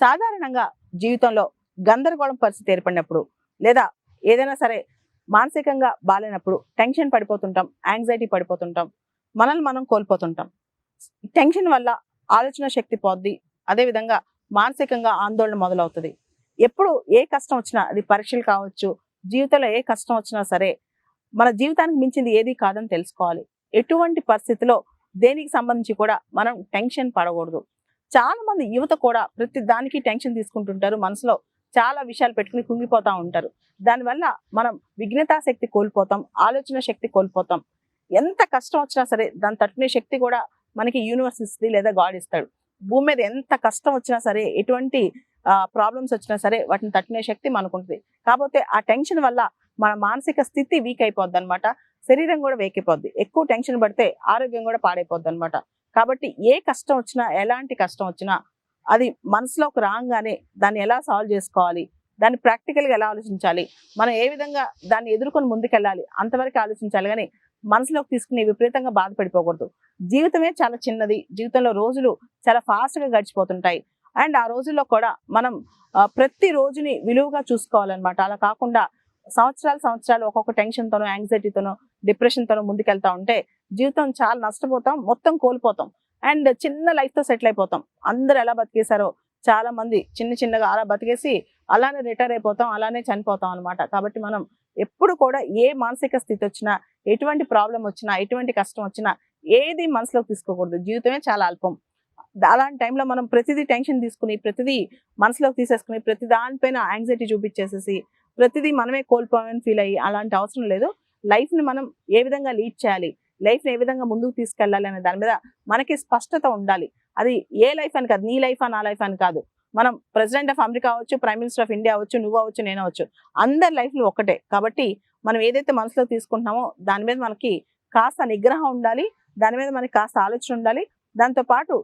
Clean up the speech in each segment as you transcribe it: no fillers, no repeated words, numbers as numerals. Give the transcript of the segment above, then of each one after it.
సాధారణంగా జీవితంలో గందరగోళం పరిస్థితి ఏర్పడినప్పుడు లేదా ఏదైనా సరే మానసికంగా బాలేనప్పుడు టెన్షన్ పడిపోతుంటాం, యాంగ్జైటీ పడిపోతుంటాం, మనల్ని మనం కోల్పోతుంటాం. టెన్షన్ వల్ల ఆలోచన శక్తి పోద్ది. అదేవిధంగా మానసికంగా ఆందోళన మొదలవుతుంది. ఎప్పుడు ఏ కష్టం వచ్చినా, అది పరీక్షలు కావచ్చు, జీవితంలో ఏ కష్టం వచ్చినా సరే మన జీవితానికి మించింది ఏది కాదని తెలుసుకోవాలి. ఎటువంటి పరిస్థితిలో దేనికి సంబంధించి కూడా మనం టెన్షన్ పడకూడదు. చాలా మంది యువత కూడా ప్రతి దానికి టెన్షన్ తీసుకుంటుంటారు. మనసులో చాలా విషయాలు పెట్టుకుని కుంగిపోతా ఉంటారు. దానివల్ల మనం విఘ్నతా శక్తి కోల్పోతాం, ఆలోచన శక్తి కోల్పోతాం. ఎంత కష్టం వచ్చినా సరే దాన్ని తట్టుకునే శక్తి కూడా మనకి యూనివర్స్ ఇస్తుంది లేదా గాడ్ ఇస్తాడు. భూమి మీద ఎంత కష్టం వచ్చినా సరే, ఎటువంటి ప్రాబ్లమ్స్ వచ్చినా సరే వాటిని తట్టుకునే శక్తి మనకు ఉంటుంది. కాకపోతే ఆ టెన్షన్ వల్ల మన మానసిక స్థితి వీక్ అయిపోద్ది అనమాట. శరీరం కూడా వీక్ అయిపోద్ది. ఎక్కువ టెన్షన్ పడితే ఆరోగ్యం కూడా పాడైపోద్ది అనమాట. కాబట్టి ఏ కష్టం వచ్చినా, ఎలాంటి కష్టం వచ్చినా అది మనసులోకి రాగానే దాన్ని ఎలా సాల్వ్ చేసుకోవాలి, దాన్ని ప్రాక్టికల్గా ఎలా ఆలోచించాలి, మనం ఏ విధంగా దాన్ని ఎదుర్కొని ముందుకెళ్ళాలి అంతవరకు ఆలోచించాలి. కానీ మనసులోకి తీసుకుని విపరీతంగా బాధపడిపోకూడదు. జీవితమే చాలా చిన్నది. జీవితంలో రోజులు చాలా ఫాస్ట్గా గడిచిపోతుంటాయి. అండ్ ఆ రోజుల్లో కూడా మనం ప్రతి రోజుని విలువగా చూసుకోవాలన్నమాట. అలా కాకుండా సంవత్సరాలు ఒక్కొక్క టెన్షన్తోనో, యాంగ్జైటీతోనో, డిప్రెషన్తోనో ముందుకెళ్తా ఉంటే జీవితం చాలా నష్టపోతాం, మొత్తం కోల్పోతాం. అండ్ చిన్న లైఫ్తో సెటిల్ అయిపోతాం. అందరు ఎలా బతికేశారో చాలా మంది చిన్నగా అలా బతికేసి అలానే రిటైర్ అయిపోతాం, అలానే చనిపోతాం అనమాట. కాబట్టి మనం ఎప్పుడు కూడా ఏ మానసిక స్థితి వచ్చినా, ఎటువంటి ప్రాబ్లం వచ్చినా, ఎటువంటి కష్టం వచ్చినా ఏది మనసులోకి తీసుకోకూడదు. జీవితమే చాలా అల్పం. అలాంటి టైంలో మనం ప్రతిదీ టెన్షన్ తీసుకుని, ప్రతిదీ మనసులోకి తీసేసుకుని, ప్రతి దానిపైన యాంగ్జైటీ చూపించేసేసి ప్రతిదీ మనమే కోల్పోయామని ఫీల్ అయ్యి అలాంటి అవసరం లేదు. లైఫ్ని మనం ఏ విధంగా లీడ్ చేయాలి, లైఫ్ని ఏ విధంగా ముందుకు తీసుకెళ్ళాలి అనే దాని మీద మనకి స్పష్టత ఉండాలి. అది ఏ లైఫ్ అని కాదు, నీ లైఫ్ నా లైఫ్ అని కాదు. మనం ప్రెసిడెంట్ ఆఫ్ అమెరికా అవ్వచ్చు, ప్రైమ్ మినిస్టర్ ఆఫ్ ఇండియా అవ్వచ్చు, నువ్వు అవ్వచ్చు, నేను అవ్వచ్చు, అందరి లైఫ్లు ఒక్కటే. కాబట్టి మనం ఏదైతే మనసులో తీసుకుంటున్నామో దాని మీద మనకి కాస్త నిగ్రహం ఉండాలి, దాని మీద మనకి కాస్త ఆలోచన ఉండాలి. దాంతోపాటు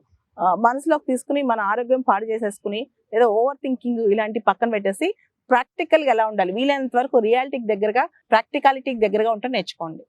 మనసులోకి తీసుకుని మన ఆరోగ్యం పాడు చేసేసుకుని ఏదో ఓవర్ థింకింగ్ ఇలాంటి పక్కన పెట్టేసి ప్రాక్టికల్గా ఎలా ఉండాలి, వీలైనంత వరకు రియాలిటీకి దగ్గరగా, ప్రాక్టికాలిటీకి దగ్గరగా ఉంటే నేర్చుకోండి.